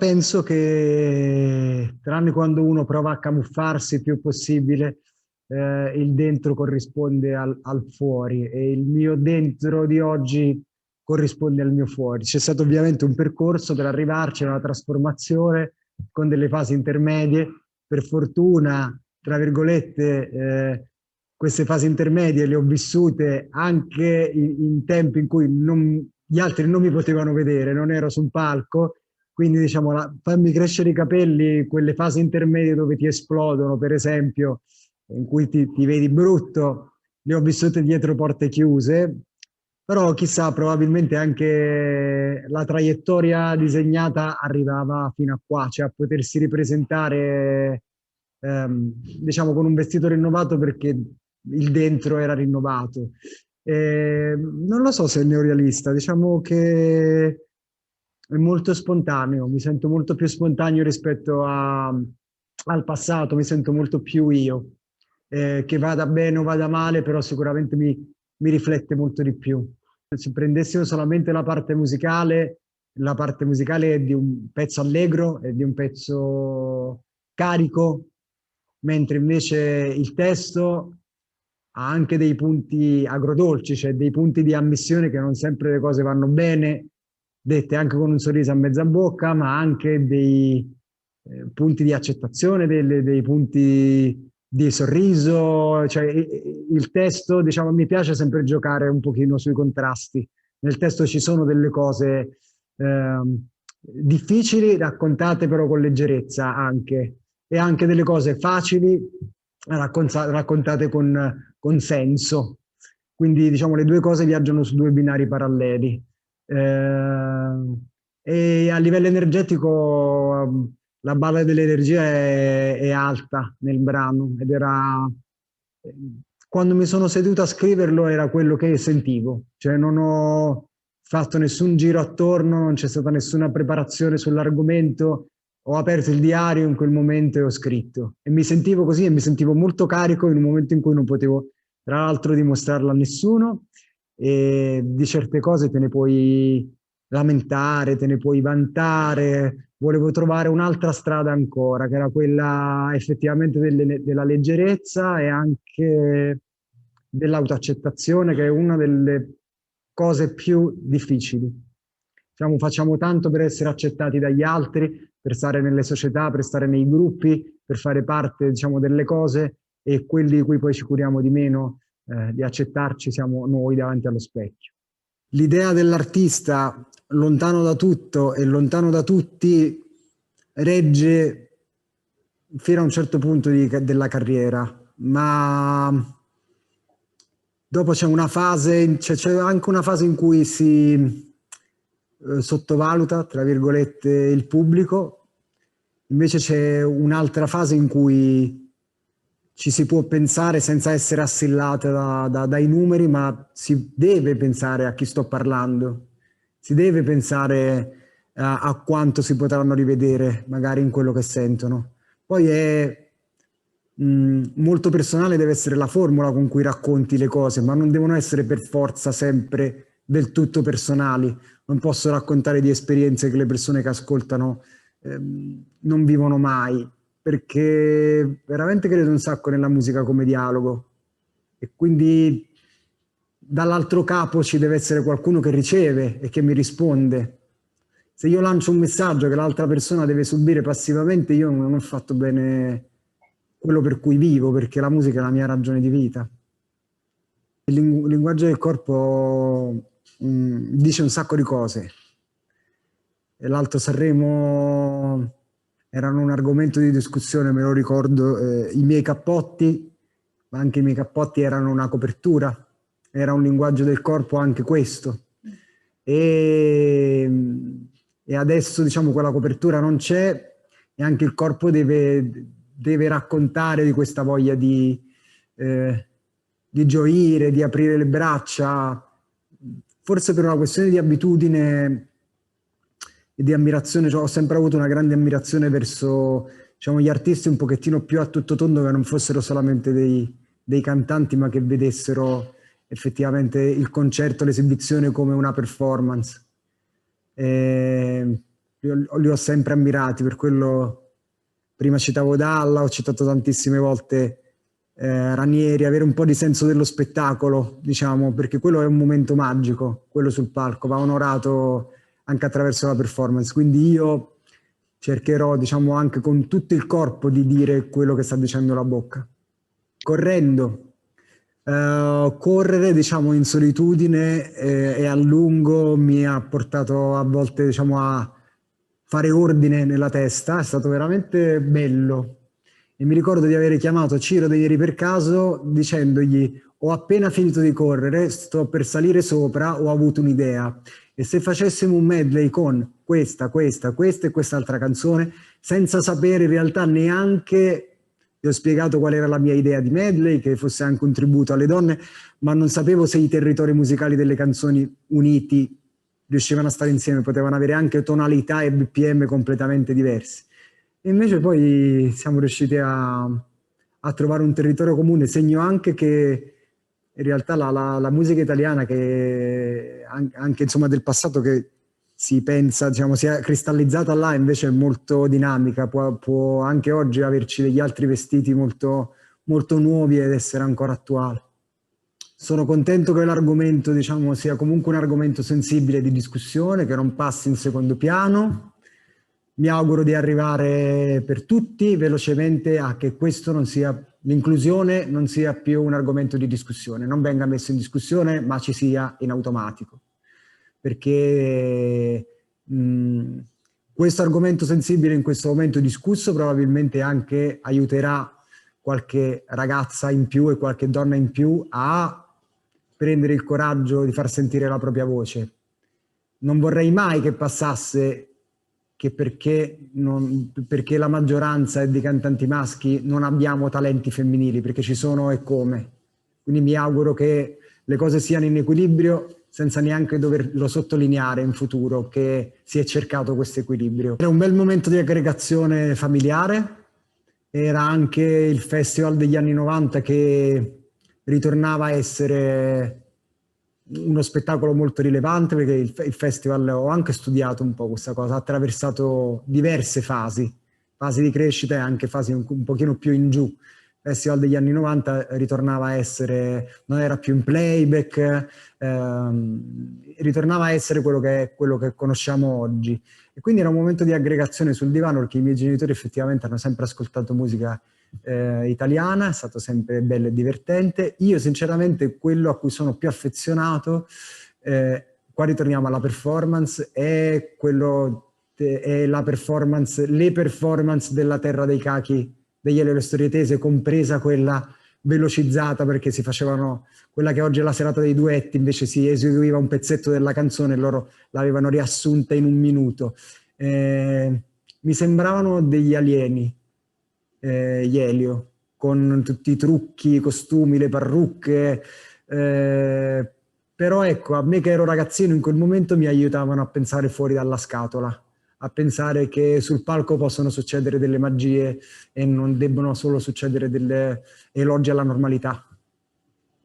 Penso che, tranne quando uno prova a camuffarsi il più possibile, il dentro corrisponde al fuori e il mio dentro di oggi corrisponde al mio fuori. C'è stato ovviamente un percorso per arrivarci, una trasformazione con delle fasi intermedie. Per fortuna, tra virgolette, queste fasi intermedie le ho vissute anche in tempi in cui gli altri non mi potevano vedere, non ero sul palco, quindi diciamo farmi crescere i capelli, quelle fasi intermedie dove ti esplodono, per esempio, in cui ti vedi brutto, le ho vissute dietro porte chiuse, però chissà, probabilmente anche la traiettoria disegnata arrivava fino a qua, cioè a potersi ripresentare diciamo con un vestito rinnovato perché il dentro era rinnovato. Non lo so se è neorealista, diciamo che è molto spontaneo, mi sento molto più spontaneo rispetto al passato, mi sento molto più io. Che vada bene o vada male, però sicuramente mi riflette molto di più. Se prendessimo solamente la parte musicale è di un pezzo allegro, è di un pezzo carico, mentre invece il testo ha anche dei punti agrodolci, cioè dei punti di ammissione che non sempre le cose vanno bene, dette anche con un sorriso a mezza bocca, ma anche dei punti di accettazione, dei punti di sorriso, cioè il testo, diciamo, mi piace sempre giocare un pochino sui contrasti. Nel testo ci sono delle cose difficili, raccontate però con leggerezza anche, e anche delle cose facili, raccontate con senso. Quindi diciamo le due cose viaggiano su due binari paralleli. E a livello energetico la balla dell'energia è alta nel brano ed era quando mi sono seduto a scriverlo era quello che sentivo, cioè non ho fatto nessun giro attorno, non c'è stata nessuna preparazione sull'argomento, ho aperto il diario in quel momento e ho scritto e mi sentivo così e mi sentivo molto carico in un momento in cui non potevo tra l'altro dimostrarlo a nessuno e di certe cose te ne puoi lamentare, te ne puoi vantare. Volevo trovare un'altra strada ancora, che era quella effettivamente della leggerezza e anche dell'autoaccettazione, che è una delle cose più difficili. Diciamo, facciamo tanto per essere accettati dagli altri, per stare nelle società, per stare nei gruppi, per fare parte, diciamo, delle cose e quelli di cui poi ci curiamo di meno di accettarci siamo noi davanti allo specchio. L'idea dell'artista lontano da tutto e lontano da tutti regge fino a un certo punto della carriera, ma dopo c'è una fase, c'è anche una fase in cui si sottovaluta, tra virgolette, il pubblico, invece c'è un'altra fase in cui ci si può pensare senza essere assillate dai numeri, ma si deve pensare a chi sto parlando, si deve pensare a quanto si potranno rivedere magari in quello che sentono. Poi è molto personale, deve essere la formula con cui racconti le cose, ma non devono essere per forza sempre del tutto personali. Non posso raccontare di esperienze che le persone che ascoltano non vivono mai, perché veramente credo un sacco nella musica come dialogo e quindi dall'altro capo ci deve essere qualcuno che riceve e che mi risponde. Se io lancio un messaggio che l'altra persona deve subire passivamente, io non ho fatto bene quello per cui vivo, perché la musica è la mia ragione di vita. Il linguaggio del corpo dice un sacco di cose. E l'Alto Sanremo erano un argomento di discussione, me lo ricordo, i miei cappotti, ma anche i miei cappotti erano una copertura, era un linguaggio del corpo anche questo. E adesso diciamo quella copertura non c'è e anche il corpo deve raccontare di questa voglia di gioire, di aprire le braccia, forse per una questione di abitudine e di ammirazione, cioè, ho sempre avuto una grande ammirazione verso diciamo, gli artisti un pochettino più a tutto tondo, che non fossero solamente dei cantanti, ma che vedessero effettivamente il concerto, l'esibizione come una performance. li ho sempre ammirati, per quello prima citavo Dalla, ho citato tantissime volte Ranieri, avere un po' di senso dello spettacolo, diciamo, perché quello è un momento magico, quello sul palco, va onorato anche attraverso la performance, quindi io cercherò, diciamo, anche con tutto il corpo di dire quello che sta dicendo la bocca. Correndo. Correre, diciamo, in solitudine e a lungo mi ha portato a volte, diciamo, a fare ordine nella testa, è stato veramente bello. E mi ricordo di aver chiamato Ciro De Ieri per caso dicendogli: ho appena finito di correre, sto per salire sopra, ho avuto un'idea. E se facessimo un medley con questa e quest'altra canzone, senza sapere in realtà neanche, gli ho spiegato qual era la mia idea di medley, che fosse anche un tributo alle donne, ma non sapevo se i territori musicali delle canzoni uniti riuscivano a stare insieme, potevano avere anche tonalità e BPM completamente diversi. E invece poi siamo riusciti a trovare un territorio comune, segno anche che in realtà la musica italiana, che anche insomma del passato, che si pensa, diciamo, sia cristallizzata là, invece è molto dinamica, può anche oggi averci degli altri vestiti molto, molto nuovi ed essere ancora attuale. Sono contento che l'argomento, diciamo, sia comunque un argomento sensibile di discussione, che non passi in secondo piano. Mi auguro di arrivare per tutti velocemente a che questo non sia, l'inclusione non sia più un argomento di discussione, non venga messo in discussione, ma ci sia in automatico. Perché questo argomento sensibile in questo momento discusso probabilmente anche aiuterà qualche ragazza in più e qualche donna in più a prendere il coraggio di far sentire la propria voce. Non vorrei mai che passasse che perché la maggioranza è di cantanti maschi non abbiamo talenti femminili, perché ci sono e come. Quindi mi auguro che le cose siano in equilibrio senza neanche doverlo sottolineare in futuro, che si è cercato questo equilibrio. Era un bel momento di aggregazione familiare, era anche il festival degli anni 90 che ritornava a essere uno spettacolo molto rilevante, perché il festival, ho anche studiato un po' questa cosa, ha attraversato diverse fasi di crescita e anche fasi un pochino più in giù. Il festival degli anni 90 ritornava a essere, non era più in playback, ritornava a essere quello che conosciamo oggi. E quindi era un momento di aggregazione sul divano, perché i miei genitori effettivamente hanno sempre ascoltato musica italiana, è stato sempre bello e divertente. Io sinceramente quello a cui sono più affezionato, qua ritorniamo alla performance, è le performance della Terra dei Cachi degli Elio e le Storie Tese, compresa quella velocizzata, perché si facevano quella che oggi è la serata dei duetti, invece si eseguiva un pezzetto della canzone e loro l'avevano riassunta in un minuto. Mi sembravano degli alieni, gli Elio, con tutti i trucchi, i costumi, le parrucche, però ecco, a me che ero ragazzino in quel momento mi aiutavano a pensare fuori dalla scatola, a pensare che sul palco possono succedere delle magie e non debbono solo succedere delle elogi alla normalità.